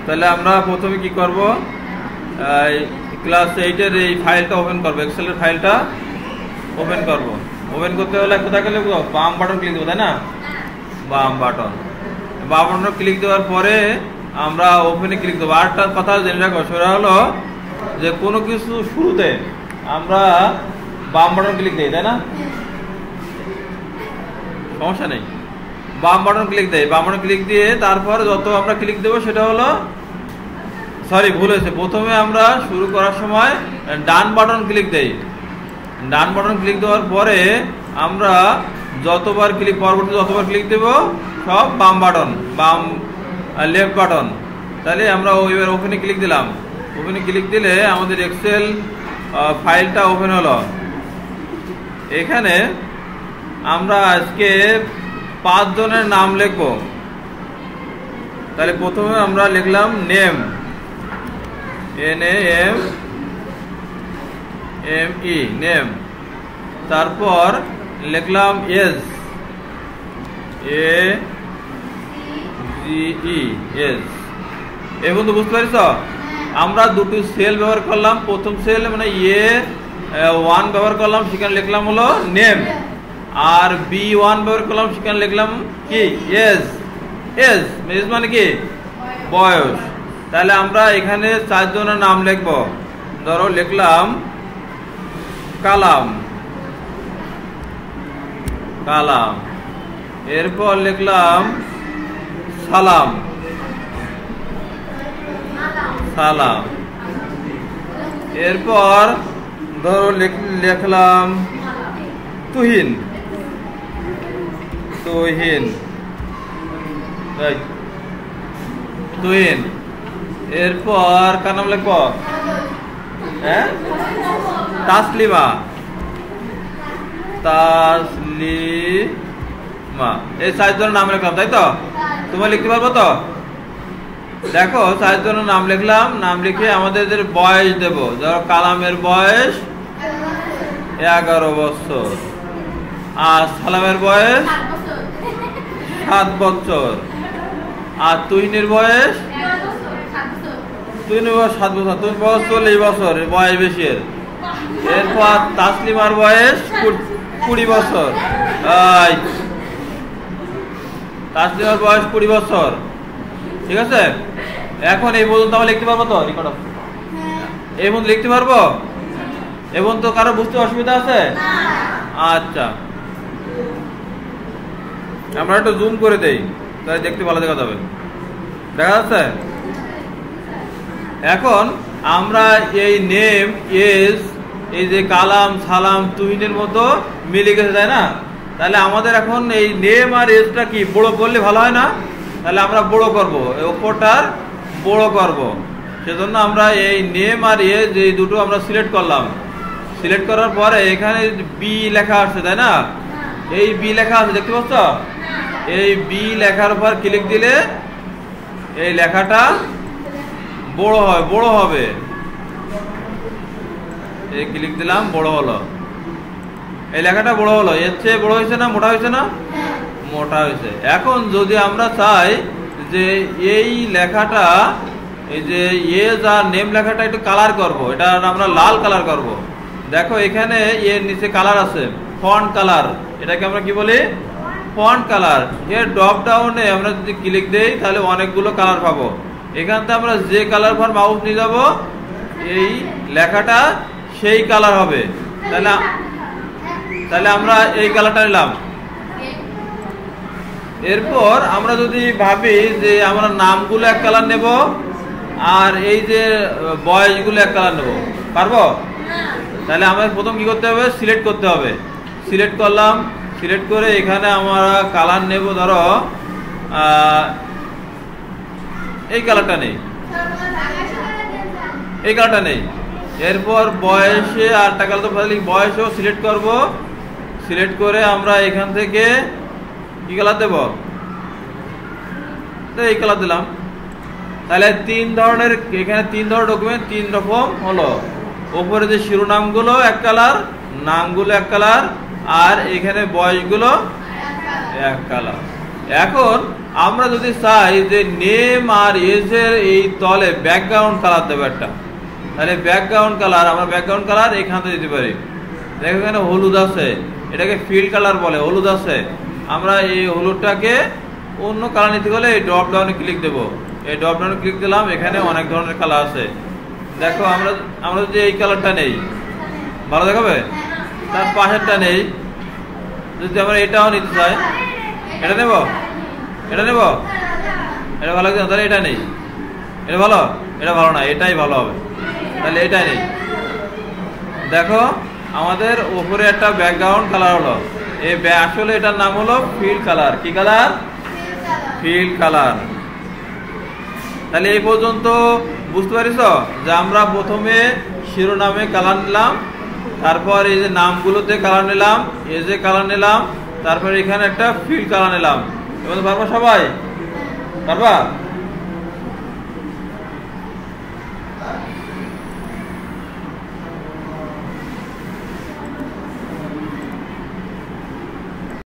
তাহলে আমরা প্রথমে কি করব, ক্লাস 8-এর এই ফাইলটা ওপেন করব, এক্সেলের ফাইলটা ওপেন করব। ওপেন করতে হলে কোথায় গেলে বাম বাটন ক্লিক দেবো, তাই না? বাম বাটন ক্লিক দেওয়ার পরে আমরা ওপেনে ক্লিক দেবো। আরেকটা কথা জেনে রাখো, সেটা হলো যে কোনো কিছু শুরুতে আমরা বাম বাটন ক্লিক দিই, তাই না? সমস্যা নেই, বাম বাটন ক্লিক দেয়। বাম বাটন ক্লিক দিয়ে তারপর যত আমরা ক্লিক দেবো সেটা হলো, সরি ভুল হয়েছে, প্রথমে আমরা শুরু করার সময় ডান বাটন ক্লিক দেই। ডান বাটন ক্লিক দেওয়ার পরে আমরা পরবর্তী যতবার ক্লিক দেব সব বাম বাটন, লেফট বাটন। তাহলে আমরা এবার ওপেনে ক্লিক দিলাম। ওপেনে ক্লিক দিলে আমাদের এক্সেল ফাইলটা ওপেন হলো। এখানে আমরা আজকে 5 জনের নাম লিখব। তাহলে প্রথমে আমরা লিখলাম নেম, NAME, নেম। তারপর লিখলাম এজ, AGE, এজ। এই বন্ধু বুঝতে পারিস? আমরা দুটো সেল ব্যবহার করলাম। প্রথম সেল মানে A1 ব্যবহার করলাম, সেখানে লিখলাম হলো নেম। আর B1 ব্যবহার করলাম, সেখানে লিখলাম কি এজ। এজ মানে কি বয়স। তাহলে আমরা এখানে 4 জনের নাম লিখব। ধরো লিখলাম কালাম, এরপর লিখলাম সালাম, এরপর ধরো লিখলাম তুহিন, এরপর কার নাম লিখব? তাসলিমা, এই 4 জনের নাম লিখলাম, তাই তো? তোমরা লিখতে পারবো তো? দেখো 4 জনের নাম লিখলাম। নাম লিখে আমাদের বয়স দেব। ধরো কালামের বয়স 11 বছর, আর সালামের বয়স 7 বছর, আর তুহিনের বয়স 7 বছর, তুই বয়স 40 বছর, বয়স বেশি। এরপর তাসলিমার বয়স 20 বছর, তাসলিমার বয়স 20 বছর। ঠিক আছে? এখন এই পর্যন্ত আমরা লিখতে পারবো তো? এই পর্যন্ত লিখতে পারবো? এবং তো কারো বুঝতে অসুবিধা আছে? আচ্ছা, আমরা একটু জুম করে দেই, তাহলে দেখতে ভালো দেখা যাবে। দেখা যাচ্ছে? এখন আমরা এই নেম, এজ, এই যে কালাম, সালাম, তুহিনের মতো মিলে গেছে, তাই না? তাহলে আমাদের এখন এই নেম আর এজটা কি বড় করলে ভালো হয় না? তাহলে আমরা বড় করব, ওপরটার বড় করব। সেজন্য আমরা এই নেম আর এজ এই দুটো আমরা সিলেক্ট করলাম। সিলেক্ট করার পরে এখানে বি লেখা আসছে, তাই না? এই বি লেখা আছে, দেখতে পাচ্ছ? এই বি লেখার উপর ক্লিক দিলে এই লেখাটা বড় হবে। এই ক্লিক দিলাম, বড় হলো। এই লেখাটা বড় হলো। এর চেয়ে বড় হয়েছে না মোটা হয়েছে না? মোটা হয়েছে। এখন যদি আমরা চাই যে এই লেখাটা, এই যে এজ আর নেম লেখাটা একটু কালার করব, এটা আমরা লাল কালার করব। দেখো এখানে এর নিচে কালার আছে, ফন্ট কালার। এটাকে আমরা কি বলি? Font colour. এর ড্রপ ডাউনে আমরা যদি ক্লিক দেই তাহলে অনেকগুলো কালার পাবো। এখান থেকে আমরা যে কালার পর মাউস নিয়ে যাব, এই লেখাটা সেই কালার হবে। তাহলে আমরা এই কালারটা নিলাম। এরপর আমরা যদি ভাবি যে আমরা নামগুলো এক কালার নেব আর এই যে বয়সগুলো এক কালার নেব, পারবো? তাহলে আমাদের প্রথম কি করতে হবে? সিলেক্ট করতে হবে। সিলেক্ট করলাম। সিলেক্ট করে এখানে আমরা কালার নেব, ধরো এই কালারটা নেই, এই কালারটা নেই। এরপর বয়সে আরেকটা কালার, তো বয়সও সিলেক্ট করব। সিলেক্ট করে আমরা এখান থেকে কি কালার দেব? এই কালার দিলাম। তাহলে 3 ধরনের, এখানে 3 ধরনের ডকুমেন্ট 3 রকম হলো। উপরে যে শিরোনামগুলো এক কালার, নামগুলো এক কালার, আর এখানে বয়সগুলো এক কালার। এখন আমরা যদি চাই যে নেম আর এজের এই তলে ব্যাকগ্রাউন্ড কালার দেবো একটা, তাহলে ব্যাকগ্রাউন্ড কালার আমরা ব্যাকগ্রাউন্ড কালার এখানে দিতে পারি। দেখো এখানে হলুদ আছে, এটাকে ফিল্ড কালার বলে, হলুদ আছে। আমরা এই হলুদটাকে অন্য কালার নিতে গেলে এই ড্রপ ডাউনে ক্লিক দেবো। এই ড্রপ ডাউনে ক্লিক দিলাম, এখানে অনেক ধরনের কালার আছে। দেখো আমরা যদি এই কালারটা নেই, ভালো দেখাবে? তার পাশেরটা নেই, যদি আমরা এটাও নিতে চাই, এটা নেব, এটা নেব, এটা ভালো লাগছে না, তাহলে এটা নেই। এটা ভালো, এটা ভালো না, এটাই ভালো হবে, তাহলে এটাই নেই। দেখো আমাদের উপরে একটা ব্যাকগ্রাউন্ড কালার হলো, এই আসলে এটার নাম হলো ফিল্ড কালার। কি কালার? Field colour. তাহলে এই পর্যন্ত বুঝতে পারিস যে আমরা প্রথমে শিরোনামে কালার নিলাম, তারপর এই যে নামগুলোতে কালার নিলাম, এই যে কালার নিলাম, তারপর এখানে একটা ফিল্ড কালার নিলাম। এবার পারবা সবাই? পারবা?